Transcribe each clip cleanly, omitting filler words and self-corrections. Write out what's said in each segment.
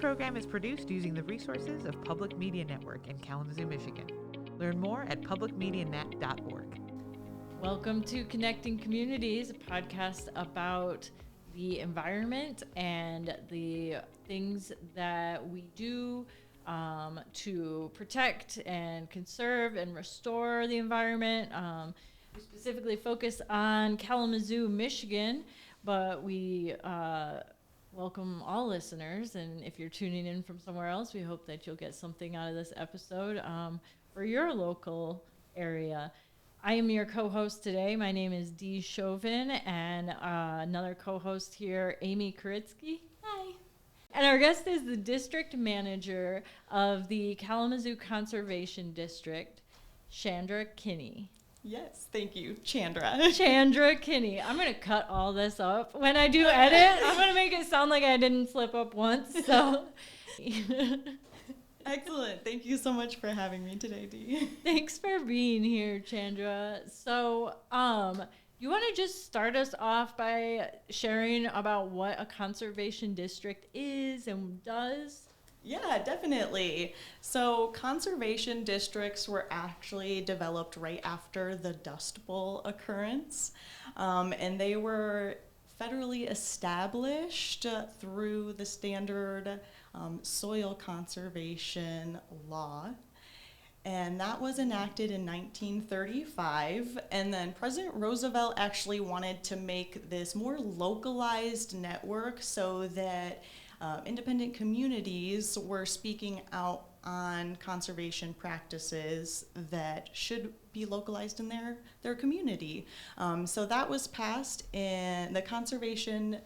program is produced using the resources of Public Media Network in Kalamazoo, Michigan. Learn more at publicmedianet.org. Welcome to Connecting Communities, a podcast about the environment and the things that we do to protect and conserve and restore the environment. We specifically focus on Kalamazoo, Michigan, but we welcome all listeners. And if you're tuning in from somewhere else, we hope that you'll get something out of this episode for your local area. I am your co-host today. My name is Dee Chauvin, and another co-host here, Amy Koritsky. Hi. And our guest is the district manager of the Kalamazoo Conservation District, Chandra Kinney. Yes, thank you, Chandra. Chandra Kinney. I'm going to cut all this up. When I do edit, I'm going to make it sound like I didn't slip up once. So, excellent. Thank you so much for having me today, Dee. Thanks for being here, Chandra. So, you want to just start us off by sharing about what a conservation district is and does? Yeah, definitely. So conservation districts were actually developed right after the Dust Bowl occurrence, and they were federally established through the standard soil conservation law. And that was enacted in 1935, and then President Roosevelt actually wanted to make this more localized network so that independent communities were speaking out on conservation practices that should be localized in their community. So that was passed in the Conservation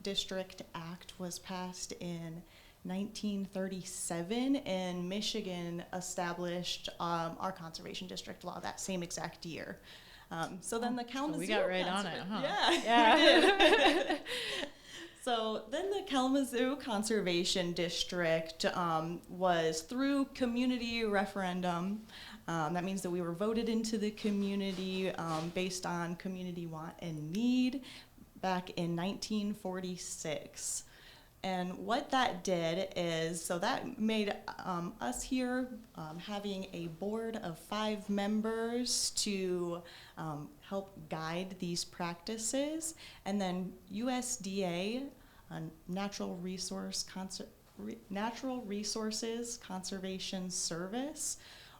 District Act was passed in 1937, and Michigan established our conservation district law that same exact year. So then the Kalamazoo. So we got right on it, huh? Yeah. So then the Kalamazoo Conservation District was through community referendum. That means that we were voted into the community based on community want and need back in 1946. And what that did is, so that made us here having a board of 5 members to help guide these practices, and then USDA, Natural Resources Conservation Service,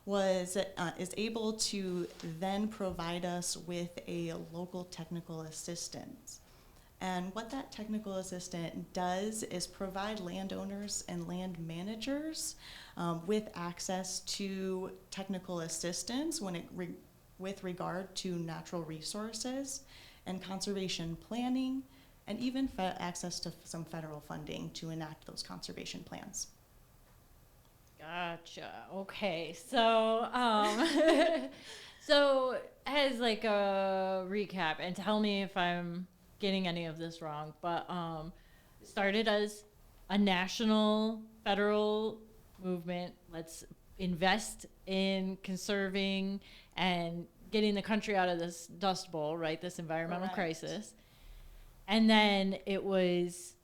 is able to then provide us with a local technical assistance. And what that technical assistant does is provide landowners and land managers with access to technical assistance with regard to natural resources and conservation planning, and even access to some federal funding to enact those conservation plans. Gotcha. Okay. So, so as like a recap, and tell me if I'm getting any of this wrong, but it started as a national federal movement. Let's invest in conserving and getting the country out of this dust bowl, right? This environmental crisis. And then it was,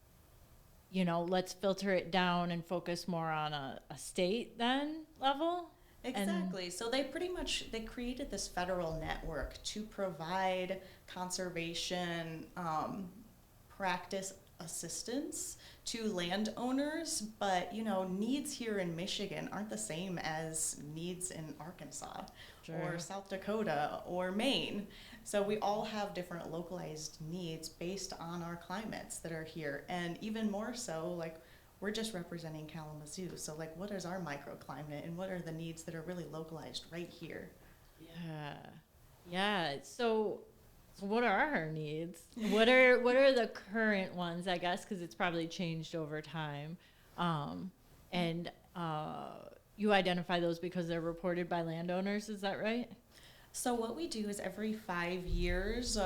let's filter it down and focus more on a state then level. Exactly. So they created this federal network to provide conservation practice assistance to landowners, but needs here in Michigan aren't the same as needs in Arkansas or South Dakota or Maine. So we all have different localized needs based on our climates that are here, and even more so, like, we're just representing Kalamazoo, so like, what is our microclimate and what are the needs that are really localized right here? Yeah. So what are our needs? What are the current ones, I guess, because it's probably changed over time, and you identify those because they're reported by landowners. Is that right? So what we do is every 5 years,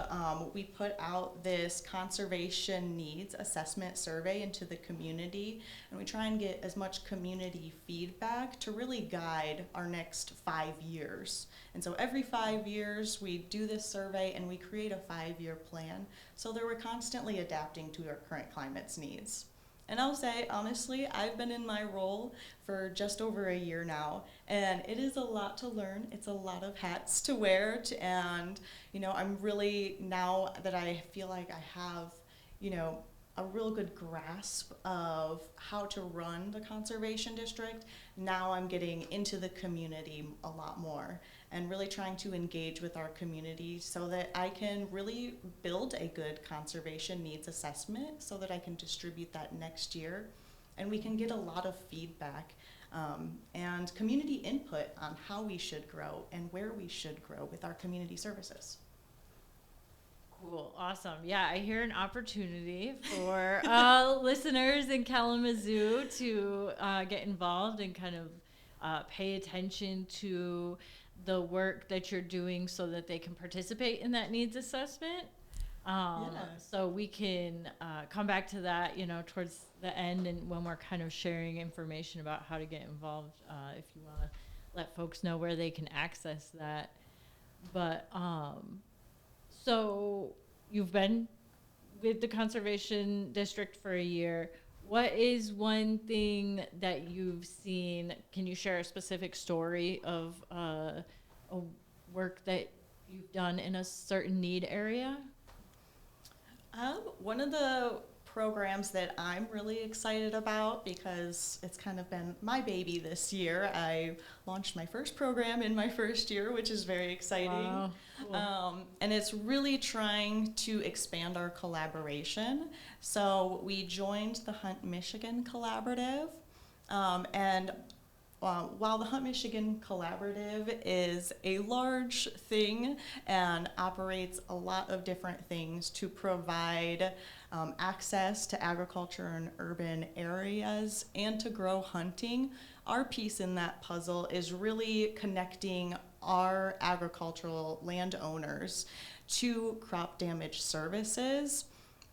we put out this conservation needs assessment survey into the community, and we try and get as much community feedback to really guide our next 5 years. And so every 5 years, we do this survey and we create a 5-year plan so that we're constantly adapting to our current climate's needs. And I'll say, honestly, I've been in my role for just over a year now, and it is a lot to learn. It's a lot of hats to wear, and, I'm really, now that I feel like I have, a real good grasp of how to run the conservation district, now I'm getting into the community a lot more and really trying to engage with our community so that I can really build a good conservation needs assessment so that I can distribute that next year and we can get a lot of feedback and community input on how we should grow and where we should grow with our community services. Cool. Awesome. Yeah, I hear an opportunity for listeners in Kalamazoo to get involved and kind of pay attention to the work that you're doing so that they can participate in that needs assessment. So we can come back to that, towards the end and when we're kind of sharing information about how to get involved, if you want to let folks know where they can access that. But so you've been with the Conservation District for a year. What is one thing that you've seen? Can you share a specific story of a work that you've done in a certain need area? One of the programs that I'm really excited about, because it's kind of been my baby this year. I launched my first program in my first year, which is very exciting. Wow. Cool. And it's really trying to expand our collaboration. So we joined the Hunt Michigan Collaborative, and while the Hunt Michigan Collaborative is a large thing and operates a lot of different things to provide access to agriculture in urban areas and to grow hunting, our piece in that puzzle is really connecting our agricultural landowners to crop damage services,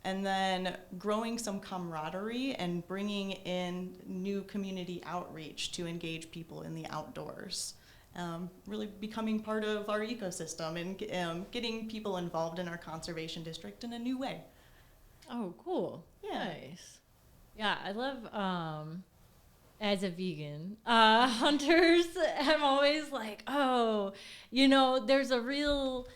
and then growing some camaraderie and bringing in new community outreach to engage people in the outdoors. Really becoming part of our ecosystem and getting people involved in our conservation district in a new way. Oh, cool. Yeah. Nice. Yeah, I love, as a vegan, hunters, I'm always like, there's a real,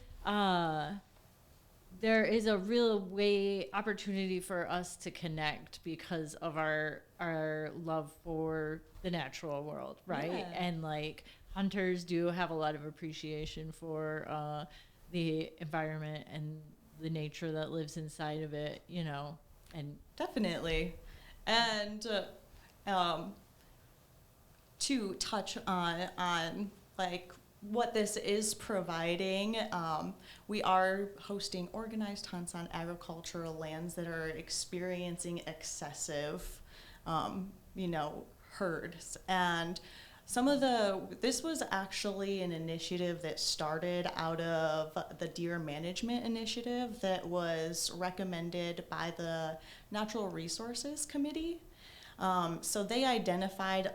there is a real opportunity for us to connect because of our love for the natural world, right? Yeah. And like hunters do have a lot of appreciation for the environment and the nature that lives inside of it, and Definitely. And to touch on like what this is providing, we are hosting organized hunts on agricultural lands that are experiencing excessive, herds. And this was actually an initiative that started out of the Deer Management Initiative that was recommended by the Natural Resources Committee. So they identified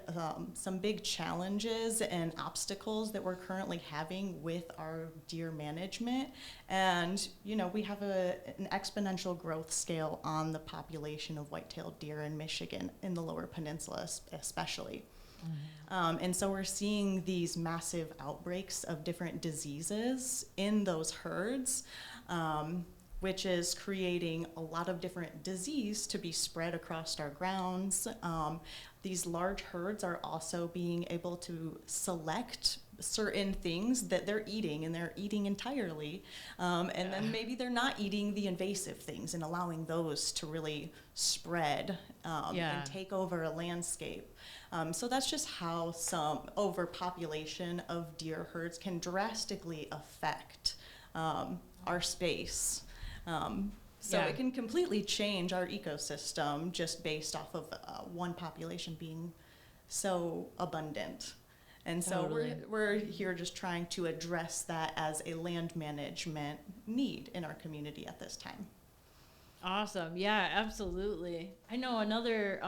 some big challenges and obstacles that we're currently having with our deer management. And, we have an exponential growth scale on the population of white-tailed deer in Michigan, in the Lower Peninsula especially. Mm-hmm. And so we're seeing these massive outbreaks of different diseases in those herds, which is creating a lot of different disease to be spread across our grounds. These large herds are also being able to select certain things that they're eating, and they're eating entirely. And then maybe they're not eating the invasive things and allowing those to really spread and take over a landscape. So that's just how some overpopulation of deer herds can drastically affect our space. It can completely change our ecosystem just based off of one population being so abundant. And so Totally. we're here just trying to address that as a land management need in our community at this time. Awesome. Yeah, absolutely. I know another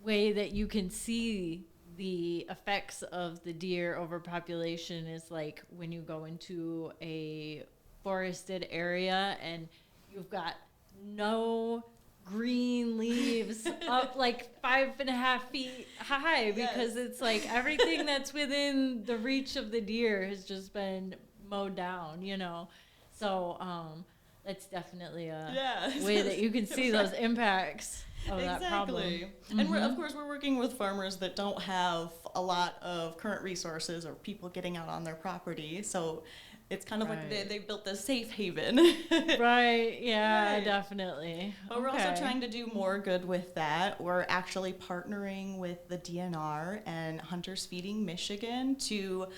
way that you can see the effects of the deer overpopulation is like when you go into a forested area and you've got no green leaves up like 5.5 feet high because it's like everything that's within the reach of the deer has just been mowed down, you know. So that's definitely a way that you can see those impacts of that problem. Exactly. And of course, we're working with farmers that don't have a lot of current resources or people getting out on their property. So it's kind of like they built this safe haven. Right, yeah, definitely. But we're also trying to do more good with that. We're actually partnering with the DNR and Hunters Feeding Michigan to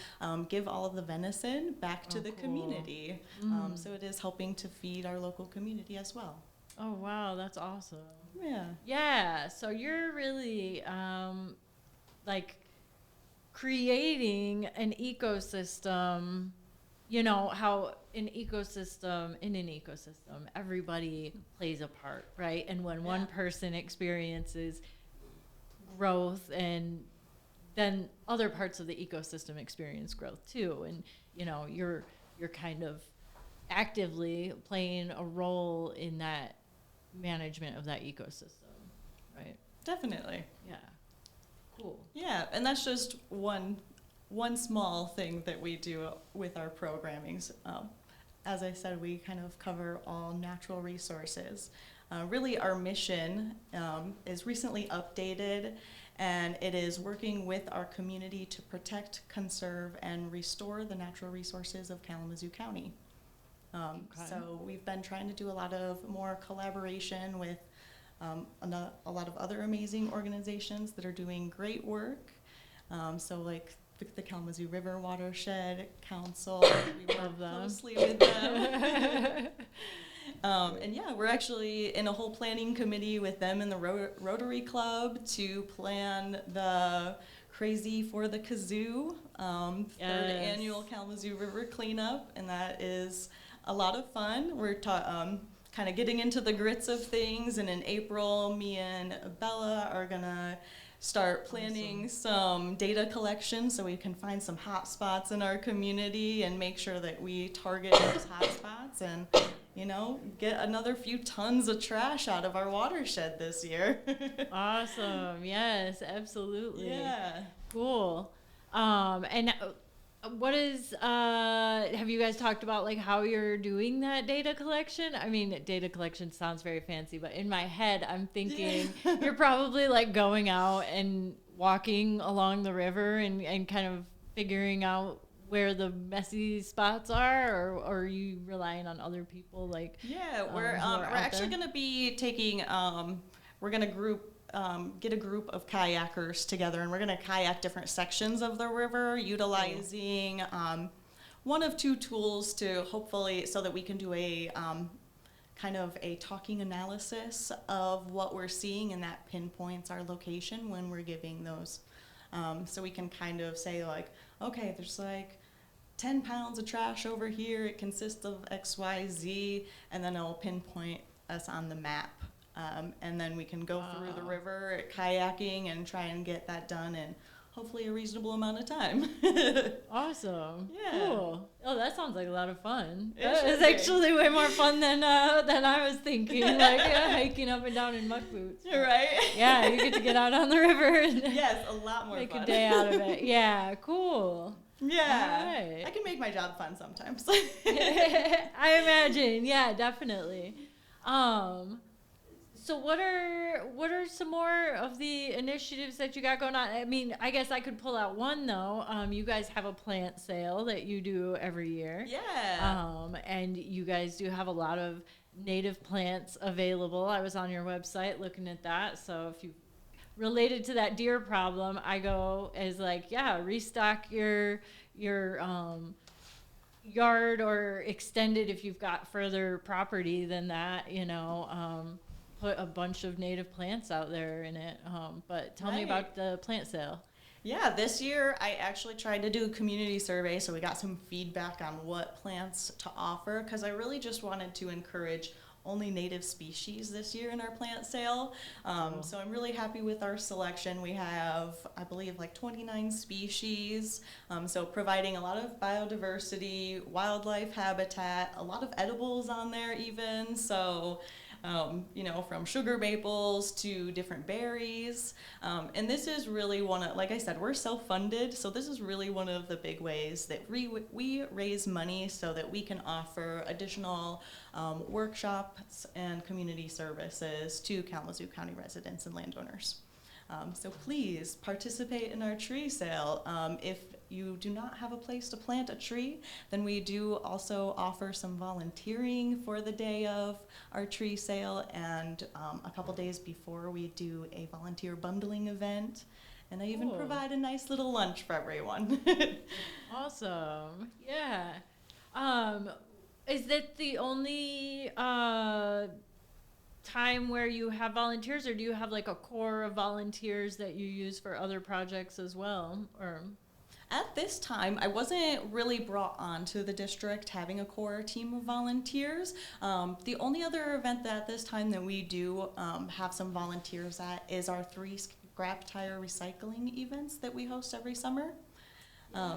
give all of the venison back to the community. So it is helping to feed our local community as well. Oh, wow, that's awesome. Yeah. Yeah, so you're really like creating an ecosystem. You know how in an ecosystem, everybody plays a part, right? And when one person experiences growth, and then other parts of the ecosystem experience growth too. And you know, you're kind of actively playing a role in that management of that ecosystem, right? Definitely. Yeah. Cool. Yeah, and that's just one small thing that we do with our programmings. As I said, we kind of cover all natural resources. Really, our mission is recently updated, and it is working with our community to protect, conserve, and restore the natural resources of Kalamazoo County. So we've been trying to do a lot of more collaboration with a lot of other amazing organizations that are doing great work. So like the Kalamazoo River Watershed Council, we work closely with them. And yeah, we're actually in a whole planning committee with them and the Rotary Club to plan the Crazy for the Kazoo third annual Kalamazoo River cleanup, and that is a lot of fun. We're kind of getting into the grits of things, and in April, me and Bella are gonna start planning some data collection so we can find some hot spots in our community and make sure that we target those hot spots and, you know, get another few tons of trash out of our watershed this year. Awesome. Yes, absolutely. Yeah. Cool. And what is, have you guys talked about like how you're doing that data collection? I mean, data collection sounds very fancy, but in my head, I'm thinking you're probably like going out and walking along the river and kind of figuring out where the messy spots are, or are you relying on other people? Like, we're actually going to be taking, we're going to get a group of kayakers together, and we're going to kayak different sections of the river, utilizing one of two tools to hopefully, so that we can do a kind of a talking analysis of what we're seeing, and that pinpoints our location when we're giving those. So we can kind of say like, okay, there's like 10 pounds of trash over here, it consists of X, Y, Z, and then it'll pinpoint us on the map. And then we can go through the river kayaking and try and get that done in hopefully a reasonable amount of time. Awesome. Yeah. Cool. Oh, that sounds like a lot of fun. That is actually way more fun than I was thinking. Like hiking up and down in muck boots. Right? Yeah, you get to get out on the river and yes, a lot more make fun. a day out of it. Yeah, cool. Yeah. Right. I can make my job fun sometimes. I imagine. Yeah, definitely. So what are some more of the initiatives that you got going on? I mean, I guess I could pull out one though. You guys have a plant sale that you do every year. Yeah. And you guys do have a lot of native plants available. I was on your website looking at that. So if you related to that deer problem, I go as like, restock your yard or extend it if you've got further property than that, you know. Put a bunch of native plants out there in it. But tell me about the plant sale. Yeah, this year I actually tried to do a community survey, so we got some feedback on what plants to offer, because I really just wanted to encourage only native species this year in our plant sale. So I'm really happy with our selection. We have, I believe, like 29 species, so providing a lot of biodiversity, wildlife habitat, a lot of edibles on there even. So from sugar maples to different berries. And this is really like I said, we're self-funded, so this is really one of the big ways that we raise money so that we can offer additional workshops and community services to Kalamazoo County residents and landowners. So please participate in our tree sale. If you do not have a place to plant a tree, then we do also offer some volunteering for the day of our tree sale, and a couple days before we do a volunteer bundling event, and I even provide a nice little lunch for everyone. Awesome. Yeah. Is that the only time where you have volunteers, or do you have like a core of volunteers that you use for other projects as well? Or at this time, I wasn't really brought onto the district having a core team of volunteers. The only other event that at this time that we do have some volunteers at is our 3 scrap tire recycling events that we host every summer.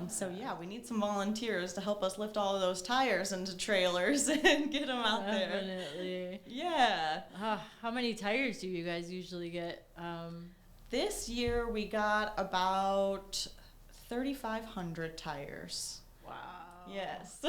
So yeah, we need some volunteers to help us lift all of those tires into trailers and get them out there. Definitely. Yeah. How many tires do you guys usually get? This year we got about 3,500 tires. Wow. Yes.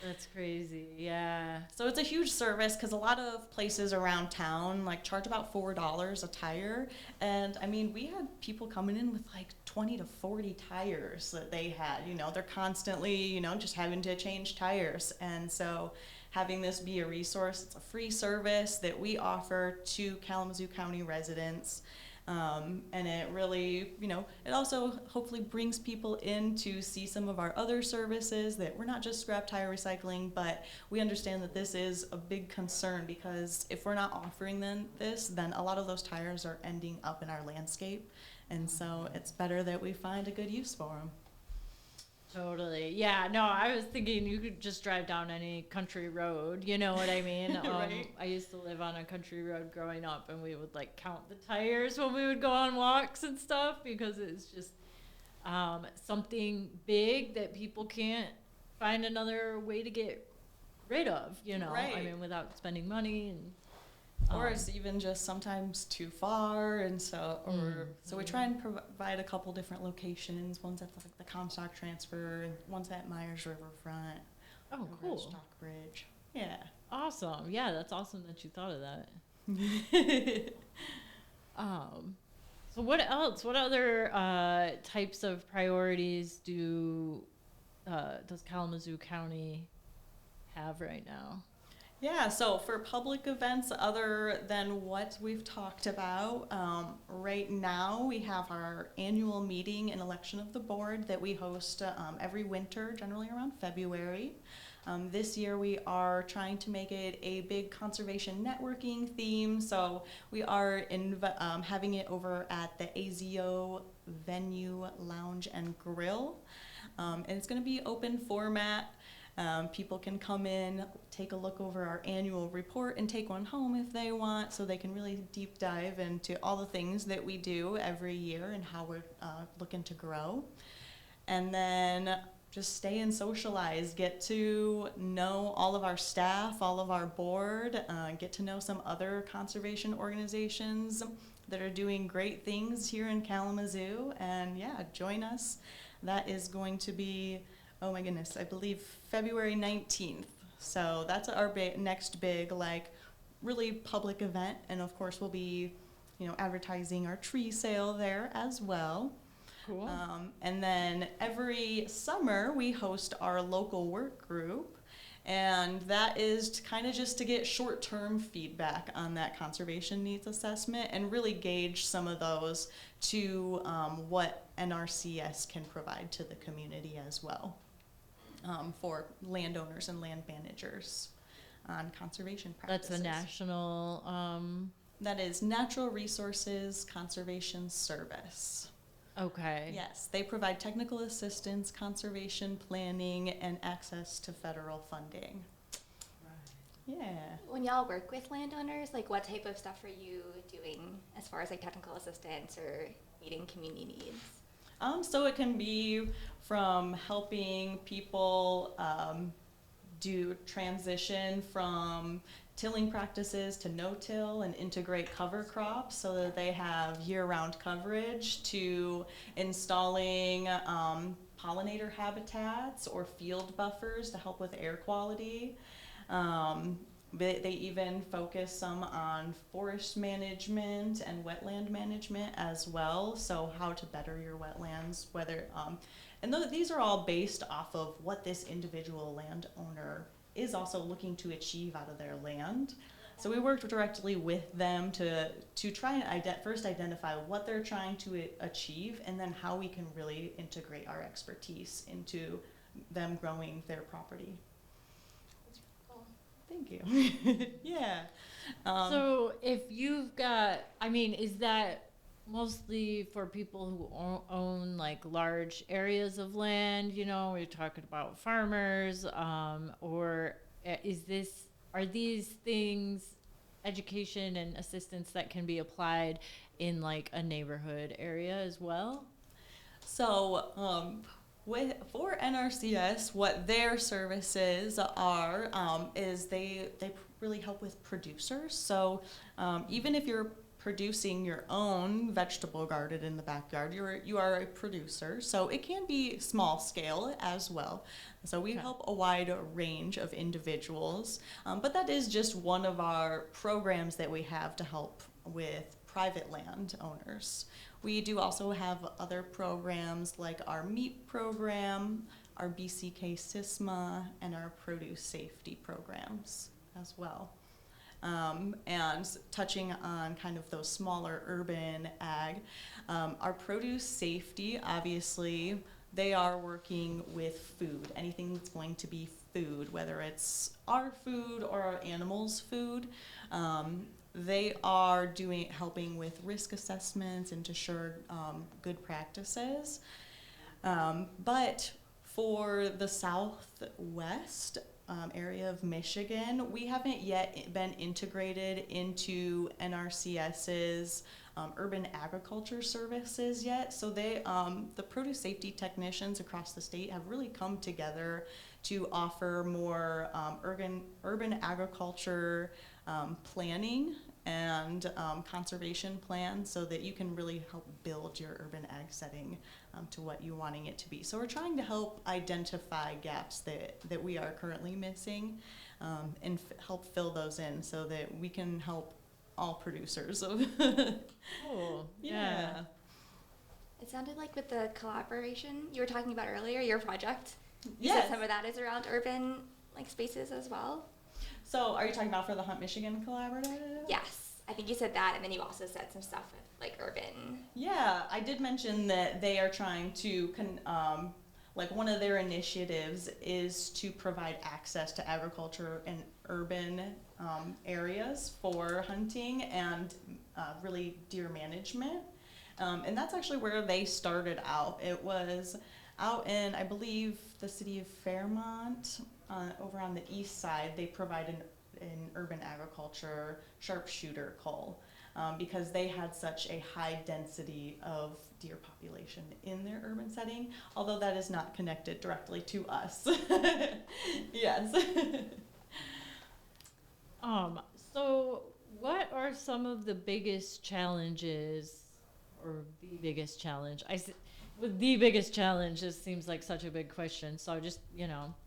That's crazy. Yeah. So it's a huge service because a lot of places around town like charge about $4 a tire, and I mean we had people coming in with like 20 to 40 tires that they had. They're constantly just having to change tires, and so having this be a resource, it's a free service that we offer to Kalamazoo County residents. And it really, it also hopefully brings people in to see some of our other services, that we're not just scrap tire recycling, but we understand that this is a big concern, because if we're not offering them this, then a lot of those tires are ending up in our landscape. And so it's better that we find a good use for them. Totally. Yeah. No, I was thinking you could just drive down any country road. You know what I mean? Right. I used to live on a country road growing up, and we would like count the tires when we would go on walks and stuff, because it's just something big that people can't find another way to get rid of, Right. I mean, without spending money. And or it's even just sometimes too far, and so we try and provide a couple different locations. One's at the Comstock Transfer, and one's at Myers Riverfront. Oh, over cool. at Stockbridge. Yeah. Awesome. Yeah, that's awesome that you thought of that. So what else? What other types of priorities does Kalamazoo County have right now? Yeah, so for public events other than what we've talked about, right now we have our annual meeting and election of the board that we host every winter, generally around February. This year we are trying to make it a big conservation networking theme, so we are having it over at the AZO Venue Lounge and Grill. And it's going to be open format. People can come in, take a look over our annual report, and take one home if they want, so they can really deep dive into all the things that we do every year and how we're looking to grow. And then just stay and socialize, get to know all of our staff, all of our board, get to know some other conservation organizations that are doing great things here in Kalamazoo, and yeah, join us. That is going to be, oh my goodness, I believe February 19th. So that's our next big, really public event. And of course, we'll be, advertising our tree sale there as well. Cool. And then every summer we host our local work group. And that is kind of just to get short-term feedback on that conservation needs assessment and really gauge some of those to what NRCS can provide to the community as well. For landowners and land managers on conservation practices. That's the national... That is Natural Resources Conservation Service. Okay. Yes, they provide technical assistance, conservation planning, and access to federal funding. Right. Yeah. When y'all work with landowners, what type of stuff are you doing as far as technical assistance or meeting community needs? So it can be from helping people do transition from tilling practices to no-till and integrate cover crops so that they have year-round coverage, to installing pollinator habitats or field buffers to help with air quality. They even focus some on forest management and wetland management as well, so how to better your wetlands, whether and these are all based off of what this individual landowner is also looking to achieve out of their land. So we worked directly with them to try and first identify what they're trying to achieve, and then how we can really integrate our expertise into them growing their property. Thank you. Yeah. So if you've got, I mean, is that mostly for people who own like large areas of land? You know, we're talking about farmers, or are these things education and assistance that can be applied in like a neighborhood area as well? So, for NRCS, what their services are is they really help with producers. So even if you're producing your own vegetable garden in the backyard, you are a producer. So it can be small scale as well. So we help a wide range of individuals, but that is just one of our programs that we have to help with private land owners. We do also have other programs like our MEAT program, our BCK SISMA, and our produce safety programs as well. And touching on kind of those smaller urban ag, our produce safety, obviously, they are working with food, anything that's going to be food, whether it's our food or our animals' food. They are helping with risk assessments and to ensure good practices. But for the southwest area of Michigan, we haven't yet been integrated into NRCS's urban agriculture services yet. So the produce safety technicians across the state have really come together to offer more urban agriculture planning and conservation plans, so that you can really help build your urban ag setting to what you're wanting it to be. So we're trying to help identify gaps that we are currently missing, and help fill those in so that we can help all producers. Cool. Yeah. It sounded like with the collaboration you were talking about earlier, your project, you Yes. said some of that is around urban like spaces as well. So are you talking about for the Hunt Michigan Collaborative? Yes, I think you said that, and then you also said some stuff with like urban. Yeah, I did mention that they are trying to, like one of their initiatives is to provide access to agriculture in urban areas for hunting and really deer management. And that's actually where they started out. It was out in, I believe, the city of Fairmont, over on the east side. They provide an urban agriculture sharpshooter cull. Because they had such a high density of deer population in their urban setting, although that is not connected directly to us. Yes. So what are some of the biggest challenges, or the biggest challenge? With the biggest challenge, this seems like such a big question. So just,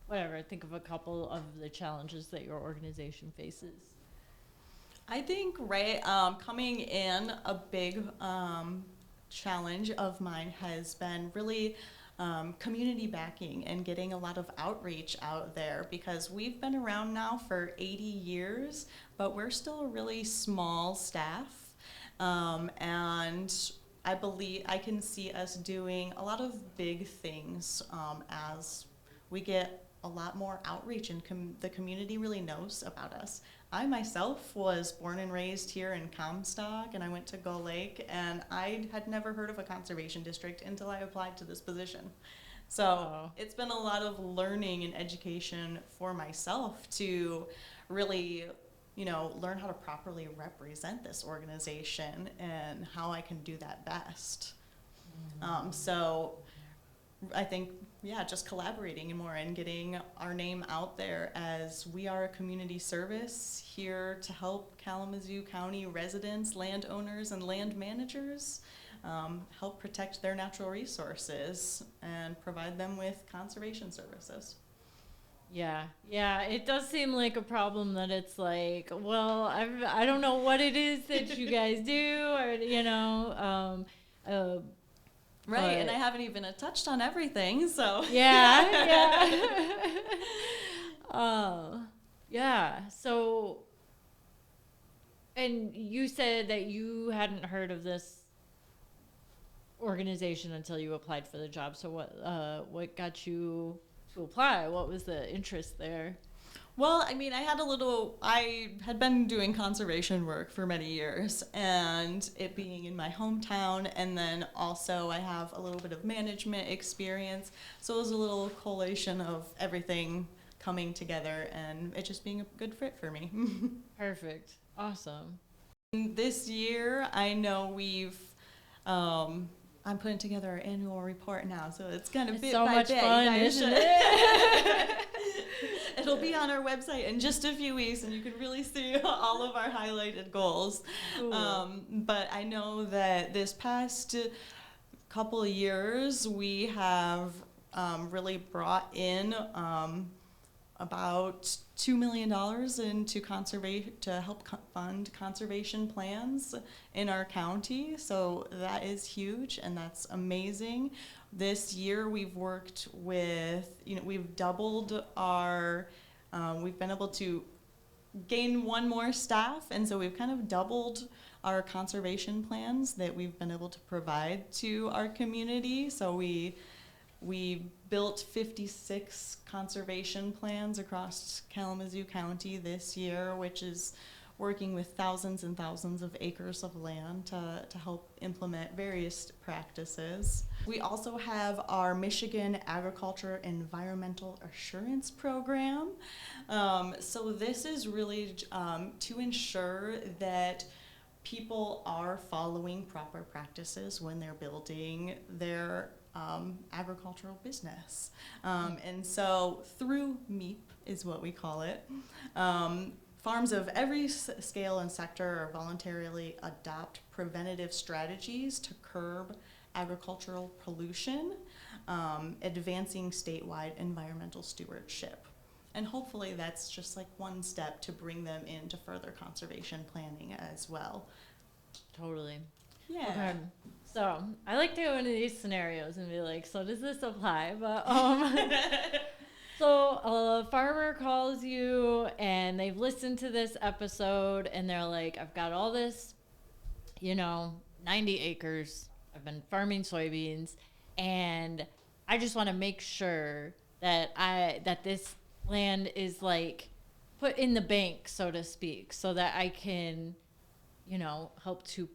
whatever, think of a couple of the challenges that your organization faces. I think, coming in, a big challenge of mine has been really community backing and getting a lot of outreach out there, because we've been around now for 80 years, but we're still a really small staff. And I believe I can see us doing a lot of big things as we get a lot more outreach, and the community really knows about us. I myself was born and raised here in Comstock, and I went to Gull Lake, and I had never heard of a conservation district until I applied to this position. So It's been a lot of learning and education for myself to really, learn how to properly represent this organization and how I can do that best. So I think, yeah, just collaborating more and getting our name out there as we are a community service here to help Kalamazoo County residents, landowners, and land managers help protect their natural resources and provide them with conservation services. Yeah, it does seem like a problem that it's like, well, I don't know what it is that you guys do, or Right, and but- I haven't even touched on everything, so. yeah. Yeah. So, and you said that you hadn't heard of this organization until you applied for the job. So what got you to apply? What was the interest there? Well, I mean, I had been doing conservation work for many years, and it being in my hometown, and then also I have a little bit of management experience, so it was a little collation of everything coming together, and it just being a good fit for me. Perfect. Awesome. This year, I know I'm putting together our annual report now, so it's kind of It's bit so by much bit. fun, isn't it? It'll be on our website in just a few weeks, and you can really see all of our highlighted goals. Cool. But I know that this past couple of years, we have really brought in about $2 million into conservation to help fund conservation plans in our county. So that is huge, and that's amazing. This year we've worked with, we've doubled our, we've been able to gain one more staff, and so we've kind of doubled our conservation plans that we've been able to provide to our community. So we built 56 conservation plans across Kalamazoo County this year, which is working with thousands and thousands of acres of land to help implement various practices. We also have our Michigan Agriculture Environmental Assurance Program. So this is really to ensure that people are following proper practices when they're building their agricultural business. And so through MEEP is what we call it. Farms of every scale and sector voluntarily adopt preventative strategies to curb agricultural pollution, advancing statewide environmental stewardship. And hopefully that's just like one step to bring them into further conservation planning as well. Totally. Yeah. Okay. So I like to go into these scenarios and be like, so does this apply? But so a farmer calls you and they've listened to this episode and they're like, I've got all this, 90 acres. I've been farming soybeans, and I just want to make sure that this land is like put in the bank, so to speak, so that I can, help to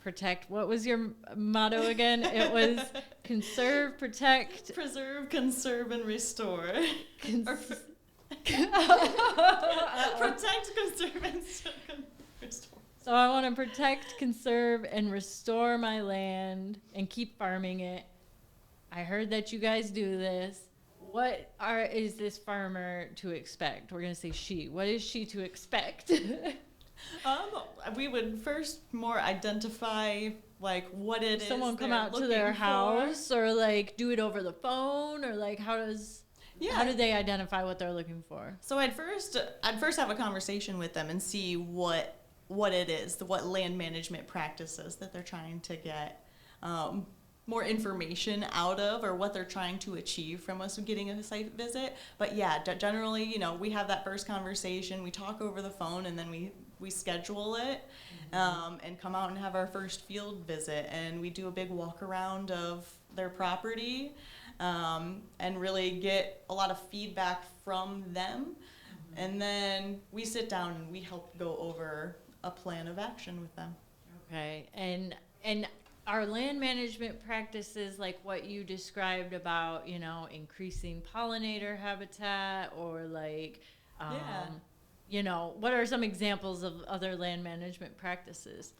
protect. What was your motto again? It was conserve, protect, Preserve, conserve, and restore. Protect, conserve, and restore. So I want to protect, conserve, and restore my land and keep farming it. I heard that you guys do this. What is this farmer to expect? We're going to say she. What is she to expect? We would first more identify like what it is. Someone come they're out to looking their for. house, or like do it over the phone, or like how do they identify what they're looking for? So I'd first have a conversation with them and see what it is, what land management practices that they're trying to get more information out of, or what they're trying to achieve from us getting a site visit. But yeah, generally, we have that first conversation, we talk over the phone, and then we schedule it and come out and have our first field visit, and we do a big walk around of their property and really get a lot of feedback from them. And then we sit down and we help go over a plan of action with them. Okay, and are land management practices like what you described about, increasing pollinator habitat, or like, what are some examples of other land management practices?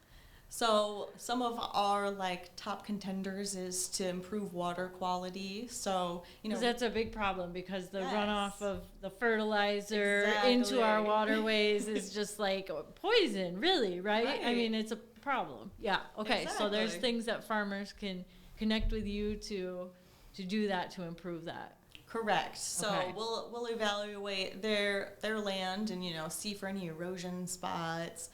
So some of our like top contenders is to improve water quality. So, you know, 'Cause that's a big problem because the Yes. runoff of the fertilizer into our Exactly. waterways is just like poison, really, right? I Right. mean, it's a problem. Yeah. Okay. So there's Exactly. things that farmers can connect with you to do that, to improve that. correct. So Okay. we'll evaluate their land and, you know, see for any erosion spots,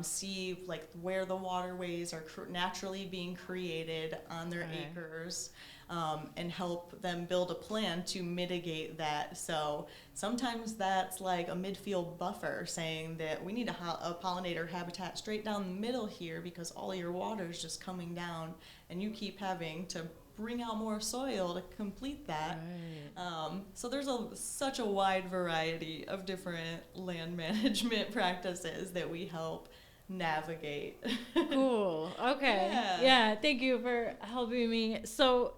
see like where the waterways are naturally being created on their Okay. acres, and help them build a plan to mitigate that. So sometimes that's like a midfield buffer, saying that we need a pollinator habitat straight down the middle here because all your water is just coming down, and you keep having to bring out more soil to complete that. Right. So there's such a wide variety of different land management practices that we help navigate. Cool. Okay. Yeah. Yeah. Thank you for helping me. So,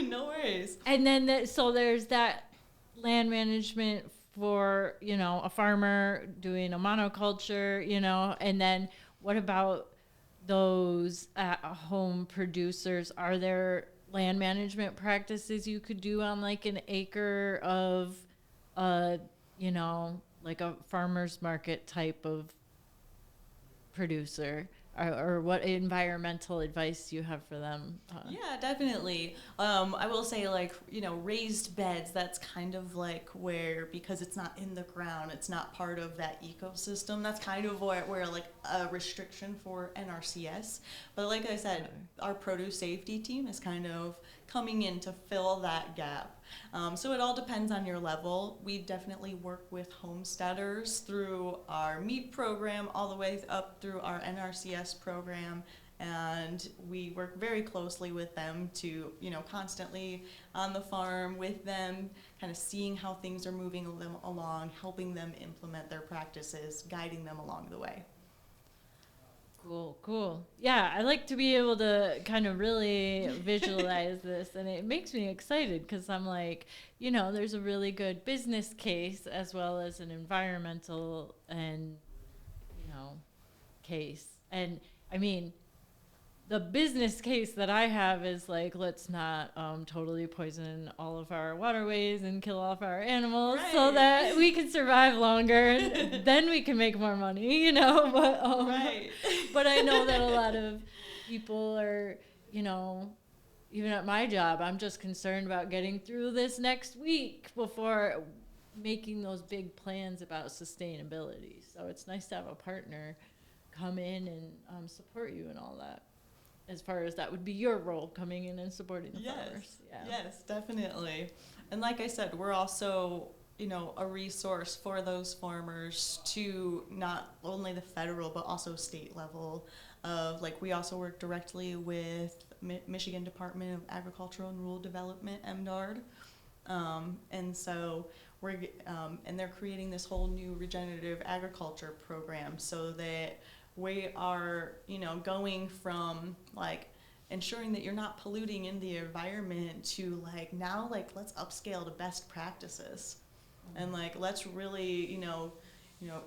No worries. and then so there's that land management for, you know, a farmer doing a monoculture, you know, and then what about those at home producers? Are there land management practices you could do on like an acre of, you know, like a farmer's market type of producer? Or what environmental advice do you have for them? Yeah, definitely. I will say, like, you know, raised beds, that's kind of like where, because it's not in the ground, it's not part of that ecosystem, that's kind of where like a restriction for NRCS. But like I said, our produce safety team is kind of coming in to fill that gap. So it all depends on your level. We definitely work with homesteaders through our MEAT program all the way up through our NRCS program, and we work very closely with them to, you know, constantly on the farm with them, kind of seeing how things are moving them along, helping them implement their practices, guiding them along the way. Cool. Yeah, I like to be able to kind of really visualize this, and it makes me excited because I'm like, you know, there's a really good business case as well as an environmental and, you know, case. And I mean, the business case that I have is like, let's not totally poison all of our waterways and kill off our animals so Right. that we can survive longer and then we can make more money, you know. But Right. but I know that a lot of people are, you know, even at my job, I'm just concerned about getting through this next week before making those big plans about sustainability. So it's nice to have a partner come in and support you and all that. As far as that would be your role, coming in and supporting the farmers. Yeah. Yes, definitely. And like I said, we're also, you know, a resource for those farmers to not only the federal but also state level of, like, we also work directly with Michigan Department of Agricultural and Rural Development, MDARD. And so and they're creating this whole new regenerative agriculture program so that we are, you know, going from like ensuring that you're not polluting in the environment to like now like let's upscale to best practices, and like let's really, you know,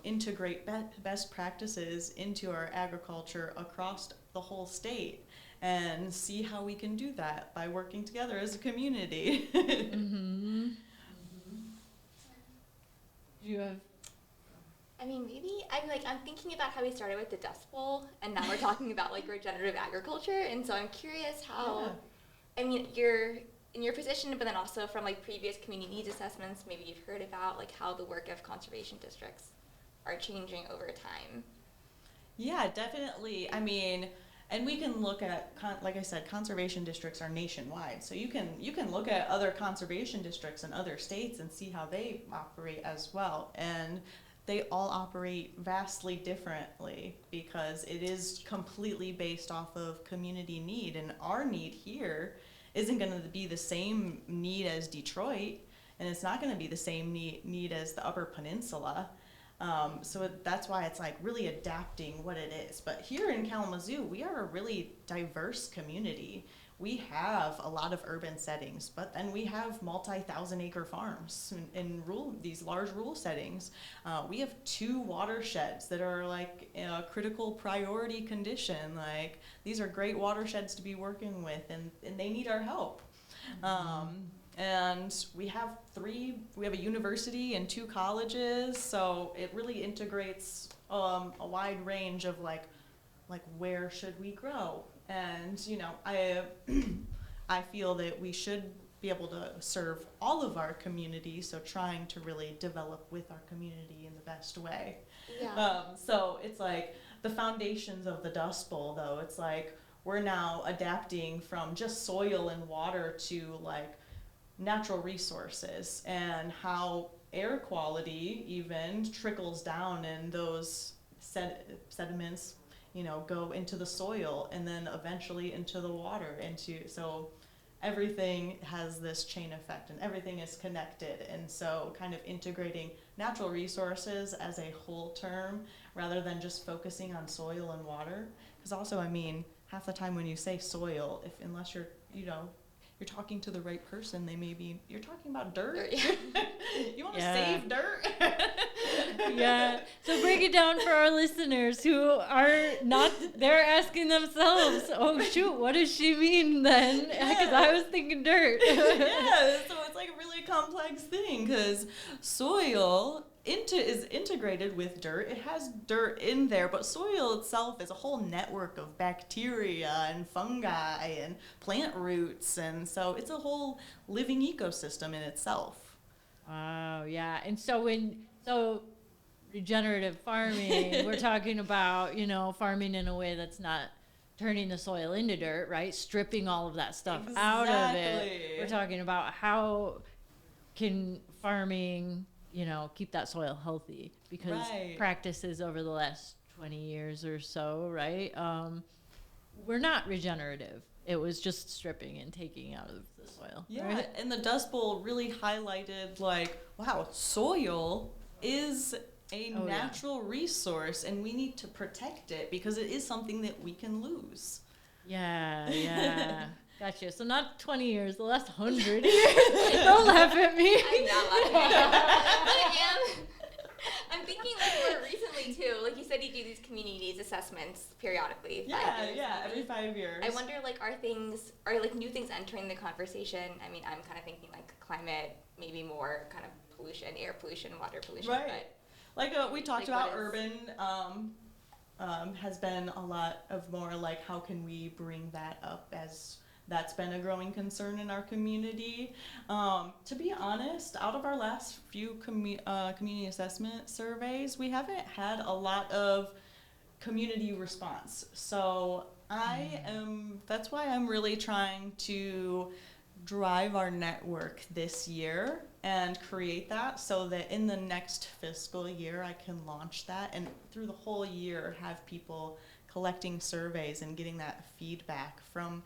integrate best practices into our agriculture across the whole state and see how we can do that by working together as a community. Mm-hmm. You have. I mean, maybe I'm thinking about how we started with the Dust Bowl, and now we're talking about like regenerative agriculture, and so I'm curious how. Yeah. I mean, you're in your position, but then also from like previous community needs assessments, maybe you've heard about like how the work of conservation districts are changing over time. Yeah, definitely. I mean, and we can look at, like I said, conservation districts are nationwide. So you can look at other conservation districts in other states and see how they operate as well. And they all operate vastly differently because it is completely based off of community need. And our need here isn't going to be the same need as Detroit, and it's not going to be the same need as the Upper Peninsula. So that's why it's like really adapting what it is. But here in Kalamazoo, we are a really diverse community. we have a lot of urban settings, but then we have multi-thousand-acre farms in these large rural settings. We have 2 watersheds that are like in a critical priority condition. Like, these are great watersheds to be working with, and they need our help. And we have a university and 2 colleges, so it really integrates a wide range of like where should we grow? And, you know, I feel that we should be able to serve all of our community, so trying to really develop with our community in the best way. Yeah. So it's like the foundations of the Dust Bowl, though, it's like we're now adapting from just soil and water to like natural resources, and how air quality even trickles down, and those sediments, you know, go into the soil and then eventually into the water, so everything has this chain effect and everything is connected. And so kind of integrating natural resources as a whole term rather than just focusing on soil and water. Because also, I mean, half the time when you say soil, unless you're, you know, you're talking to the right person, you're talking about dirt. You want to save dirt? Yeah. So break it down for our listeners who are not, they're asking themselves, oh shoot, what does she mean then? Because I was thinking dirt. Yeah, so it's like a really complex thing, because soil is integrated with dirt. It has dirt in there, but soil itself is a whole network of bacteria and fungi and plant roots, and so it's a whole living ecosystem in itself. Wow, yeah. And so regenerative farming, we're talking about, you know, farming in a way that's not turning the soil into dirt, right? Stripping all of that stuff out of it. We're talking about how can farming, you know, keep that soil healthy, because practices over the last 20 years or so, right? We're not regenerative. It was just stripping and taking out of the soil. Yeah, right? and the Dust Bowl really highlighted, like, wow, soil is a natural resource, and we need to protect it because it is something that we can lose. Yeah. Gotcha. So not 20 years, the last 100 years. Don't laugh at me. I'm not laughing at you. I'm thinking like more recently too. Like you said, you do these community needs assessments periodically. Every 5 years. I wonder, like, are new things entering the conversation? I mean, I'm kind of thinking like climate, maybe more kind of pollution, air pollution, water pollution. Right. But like we talked about urban has been a lot of more like how can we bring that up, as that's been a growing concern in our community. To be honest, out of our last few community assessment surveys, we haven't had a lot of community response. So that's why I'm really trying to drive our network this year and create that, so that in the next fiscal year I can launch that, and through the whole year have people collecting surveys and getting that feedback from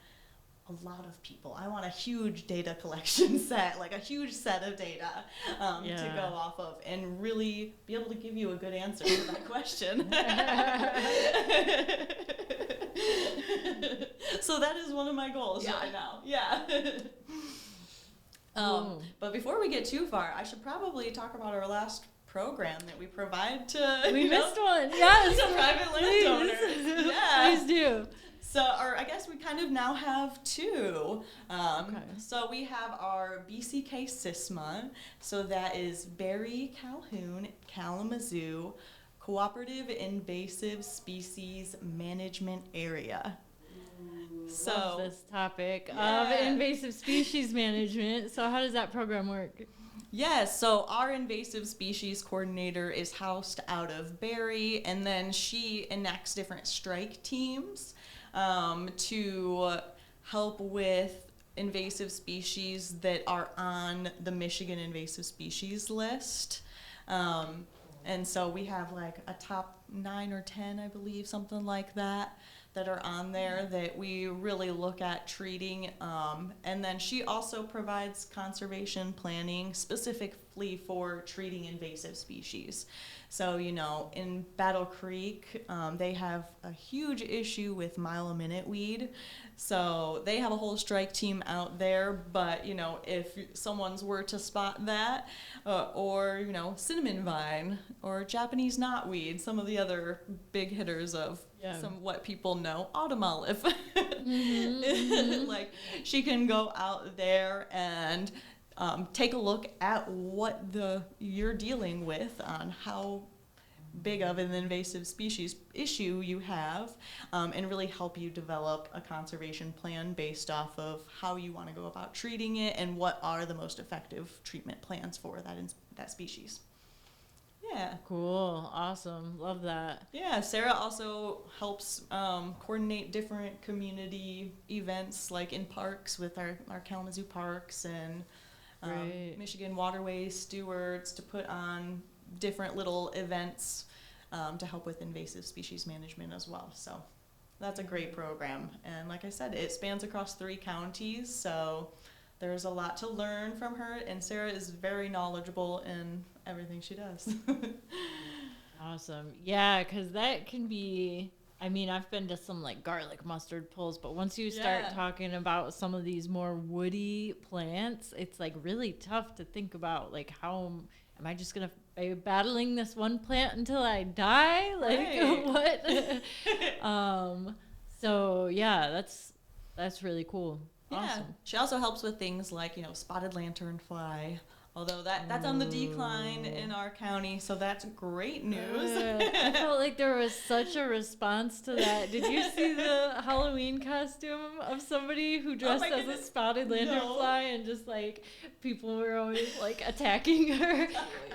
a lot of people. I want a huge data collection set, like a huge set of data to go off of, and really be able to give you a good answer to that question. So that is one of my goals right now. But before we get too far, I should probably talk about our last program that we provide to missed one. Yes. to private landowners. Please do. So, or I guess we kind of now have 2. So we have our BCK SISMA. So that is Berry Calhoun Kalamazoo Cooperative Invasive Species Management Area. So love this topic of invasive species management. So how does that program work? Yes, so our invasive species coordinator is housed out of Berry, and then she enacts different strike teams to help with invasive species that are on the Michigan invasive species list. And so we have like a top 9 or 10, I believe, something like that, that are on there that we really look at treating. And then she also provides conservation planning specifically for treating invasive species. So, you know, in Battle Creek, they have a huge issue with mile-a-minute weed. So they have a whole strike team out there, but, you know, if someone's were to spot that, or, you know, cinnamon vine, or Japanese knotweed, some of the other big hitters of some what people know, autumn olive. Like, she can go out there and take a look at what you're dealing with, on how big of an invasive species issue you have, and really help you develop a conservation plan based off of how you want to go about treating it and what are the most effective treatment plans for that species. Yeah. Cool. Awesome. Love that. Yeah, Sarah also helps coordinate different community events, like in parks with our Kalamazoo parks, and Michigan waterways stewards to put on different little events to help with invasive species management as well. So that's a great program. And like I said, it spans across 3 counties, so there's a lot to learn from her, and Sarah is very knowledgeable in everything she does. Awesome. Yeah, because that can be, I mean, I've been to some like garlic mustard pulls, but once you start talking about some of these more woody plants, it's like really tough to think about, like, how am I just going to be battling this one plant until I die? Like, what? So yeah, that's really cool. Yeah. Awesome. She also helps with things like, you know, spotted lanternfly. Although that's on the decline in our county, so that's great news. I felt like there was such a response to that. Did you see the Halloween costume of somebody who dressed as a spotted lanternfly, and just like people were always like attacking her,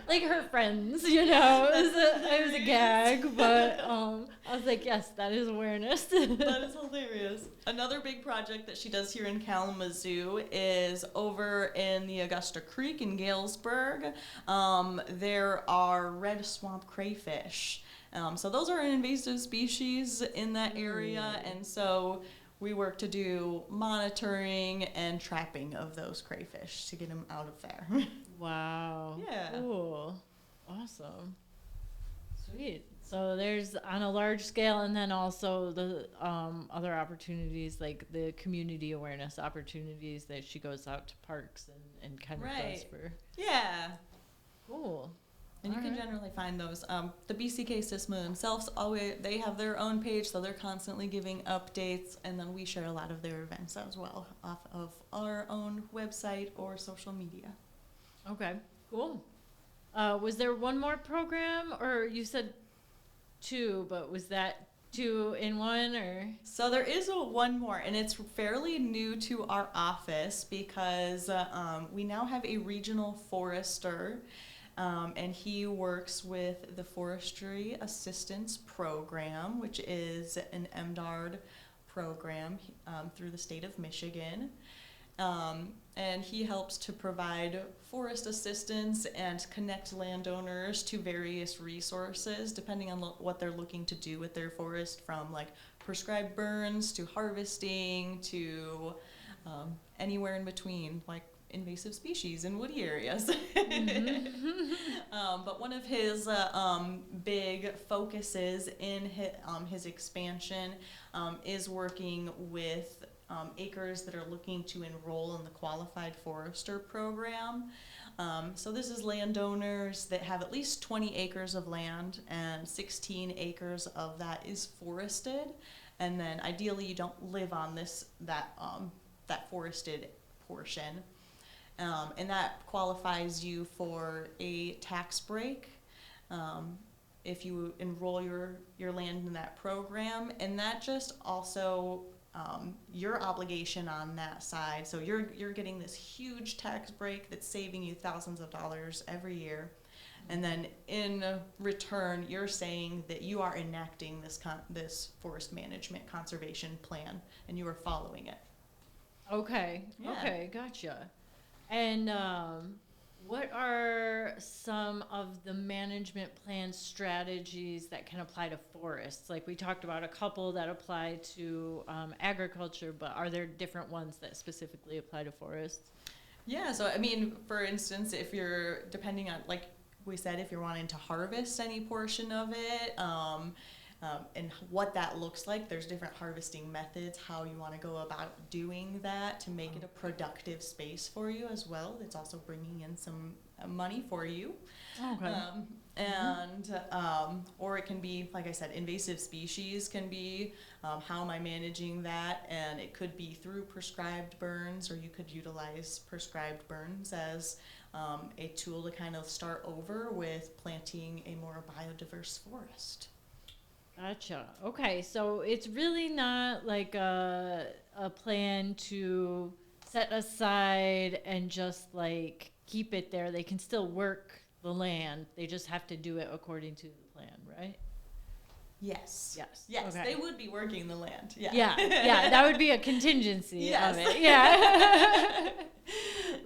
like her friends, you know? It was a gag, but I was like, yes, that is awareness. That is hilarious. Another big project that she does here in Kalamazoo is over in the Augusta Creek in Galesburg. There are red swamp crayfish. So those are an invasive species in that area, and so we work to do monitoring and trapping of those crayfish to get them out of there. Wow. Yeah. Cool. Awesome. Sweet. So there's on a large scale, and then also the other opportunities, like the community awareness opportunities that she goes out to parks and kind of does for. Yeah. Cool. And you can generally find those. The BCK SISMA themselves, they have their own page, so they're constantly giving updates, and then we share a lot of their events as well off of our own website or social media. Okay, cool. Was there one more program, or you said 2, but was that 2 in 1, or? So there is one more, and it's fairly new to our office because we now have a regional forester, and he works with the Forestry Assistance Program, which is an MDARD program through the state of Michigan. And he helps to provide forest assistance and connect landowners to various resources depending on what they're looking to do with their forest, from like prescribed burns to harvesting to anywhere in between, like invasive species in woody areas. But one of his big focuses in his expansion is working with acres that are looking to enroll in the Qualified Forester Program. So this is landowners that have at least 20 acres of land, and 16 acres of that is forested. And then ideally you don't live on that forested portion. And that qualifies you for a tax break if you enroll your land in that program. And that just also your obligation on that side. So you're getting this huge tax break that's saving you thousands of dollars every year, and then in return you're saying that you are enacting this forest management conservation plan and you are following it. Okay. Yeah. Okay, gotcha. And what are some of the management plan strategies that can apply to forests? Like we talked about a couple that apply to agriculture, but are there different ones that specifically apply to forests? Yeah, so I mean, for instance, if you're, depending on, like we said, if you're wanting to harvest any portion of it, and what that looks like, there's different harvesting methods, how you want to go about doing that to make it a productive space for you as well. It's also bringing in some money for you. Okay. Or it can be, like I said, invasive species can be, how am I managing that? And it could be through prescribed burns, or you could utilize prescribed burns as a tool to kind of start over with planting a more biodiverse forest. Gotcha. Okay, so it's really not like a plan to set aside and just like keep it there. They can still work the land. They just have to do it according to the plan, right? Yes. Yes. Yes, Okay. they would be working the land. Yeah. Yeah, that would be a contingency Yes. of it. Yeah.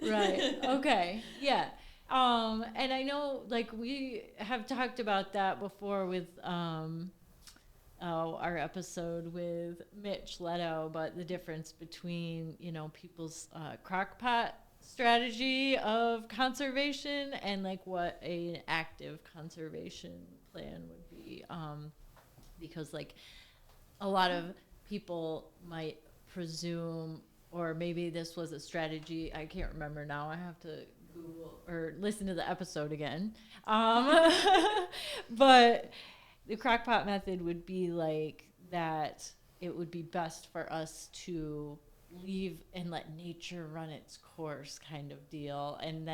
Right. Okay. Yeah. And I know like we have talked about that before with our episode with Mitch Leto, but the difference between, people's crockpot strategy of conservation and like what an active conservation plan would be. Because like a lot of people might presume, or maybe this was a strategy, I can't remember now, I have to Google or listen to the episode again. But the crockpot method would be like that it would be best for us to leave and let nature run its course kind of deal. And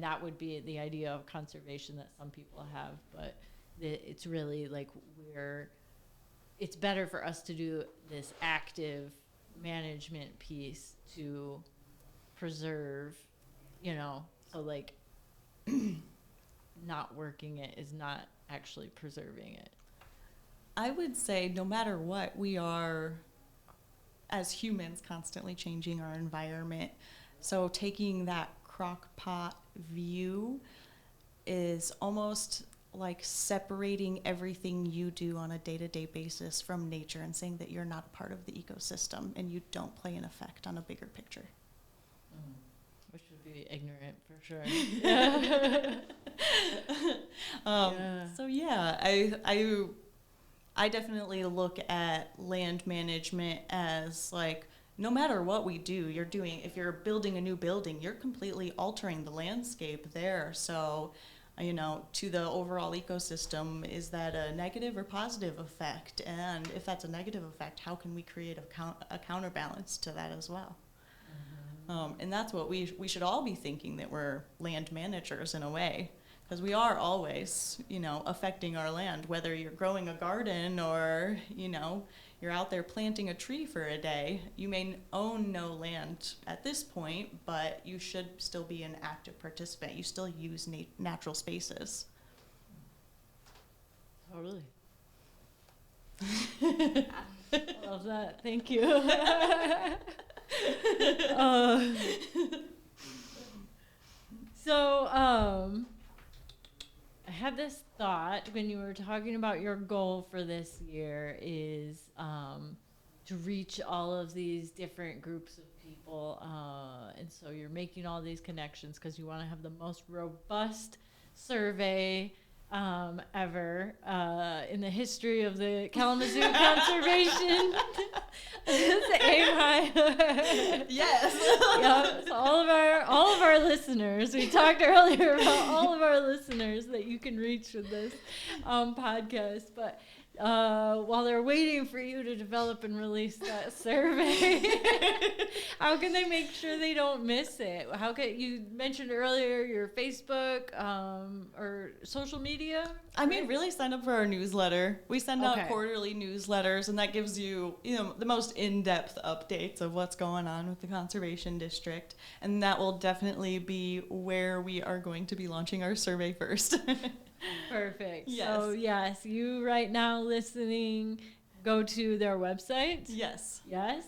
that would be the idea of conservation that some people have. But it's really like it's better for us to do this active management piece to preserve, so like not working it is not actually preserving it. I would say no matter what, we are, as humans, constantly changing our environment. So taking that crock pot view is almost like separating everything you do on a day-to-day basis from nature and saying that you're not a part of the ecosystem and you don't play an effect on a bigger picture. Which would be ignorant for sure. So yeah, I definitely look at land management as like, no matter what we do, if you're building a new building, you're completely altering the landscape there. So, to the overall ecosystem, is that a negative or positive effect? And if that's a negative effect, how can we create a counterbalance to that as well? And that's what we should all be thinking, that we're land managers in a way, because we are always, affecting our land, whether you're growing a garden or, you're out there planting a tree for a day. You may own no land at this point, but you should still be an active participant. You still use natural spaces. Totally. Love that. Thank you. I had this thought when you were talking about your goal for this year is to reach all of these different groups of people. And so you're making all these connections because you want to have the most robust survey ever in the history of the Kalamazoo Conservation. It's aim high. Yes. Yeah, so all of our listeners. We talked earlier about all of our listeners that you can reach with this podcast. But while they're waiting for you to develop and release that survey, how can they make sure they don't miss it? How can you mentioned earlier your Facebook or social media? I mean, really sign up for our newsletter. We send out Okay. quarterly newsletters, and that gives you, the most in-depth updates of what's going on with the Conservation District. And that will definitely be where we are going to be launching our survey first. Perfect. Yes. So yes, you right now listening, go to their website. Yes. Yes.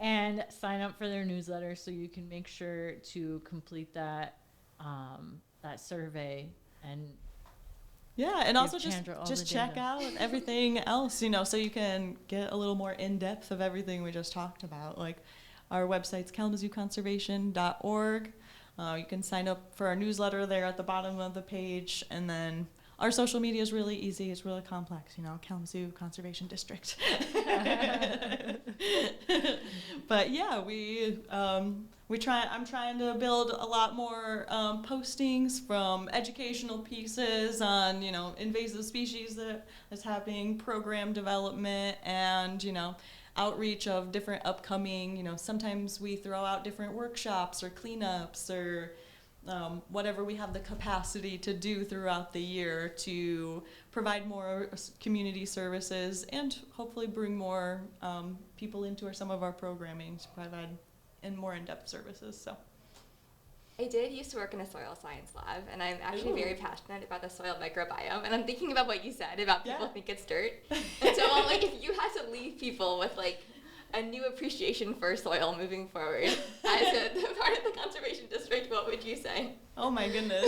And sign up for their newsletter so you can make sure to complete that that survey and Yeah, and give also Chandra all just the check data. out everything else, so you can get a little more in depth of everything we just talked about. Like our website's kalamazooconservation.org. You can sign up for our newsletter there at the bottom of the page, and then our social media is really easy. It's really complex, Kalamazoo Conservation District. But yeah, I'm trying to build a lot more postings from educational pieces on, invasive species that's happening, program development, and, outreach of different upcoming, sometimes we throw out different workshops or cleanups or whatever we have the capacity to do throughout the year to provide more community services and hopefully bring more people into some of our programming to provide more in-depth services. So I did used to work in a soil science lab, and I'm actually Ooh. very passionate about the soil microbiome. And I'm thinking about what you said about people Yeah. think it's dirt. And so, if you had to leave people with a new appreciation for soil moving forward as a part of the conservation district, what would you say? Oh my goodness.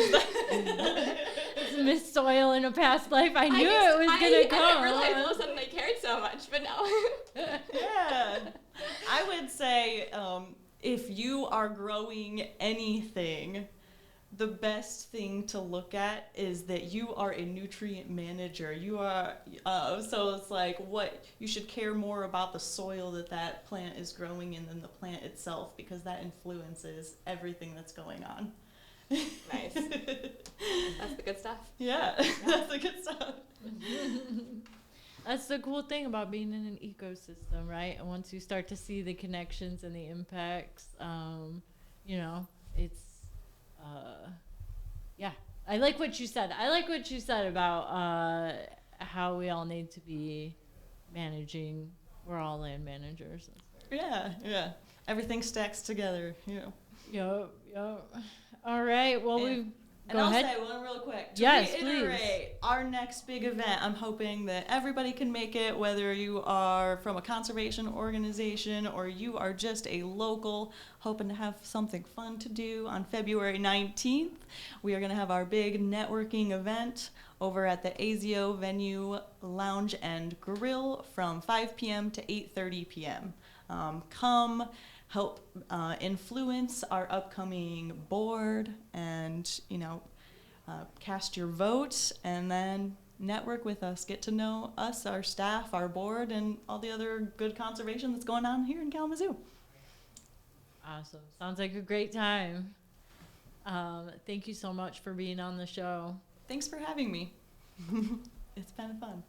Miss Soil in a past life. I knew it was going to I didn't come. realize all of a sudden I cared so much, but now. Yeah. I would say if you are growing anything, the best thing to look at is that you are a nutrient manager. You are, so it's like what you should care more about the soil that plant is growing in than the plant itself, because that influences everything that's going on. Nice. That's the good stuff. Yeah, that's the good stuff. That's the cool thing about being in an ecosystem, right? And once you start to see the connections and the impacts, it's, yeah. I like what you said. I like what you said about how we all need to be managing. We're all land managers. Yeah. Everything stacks together, Yup. All right. Well, And go I'll ahead. say one real quick. To Yes, reiterate, please. our next big event, I'm hoping that everybody can make it, whether you are from a conservation organization or you are just a local hoping to have something fun to do. On February 19th, we are going to have our big networking event over at the ASIO Venue Lounge and Grill from 5 p.m. to 8:30 p.m. Come help influence our upcoming board and, cast your vote, and then network with us, get to know us, our staff, our board, and all the other good conservation that's going on here in Kalamazoo. Awesome. Sounds like a great time. Thank you so much for being on the show. Thanks for having me. It's been fun.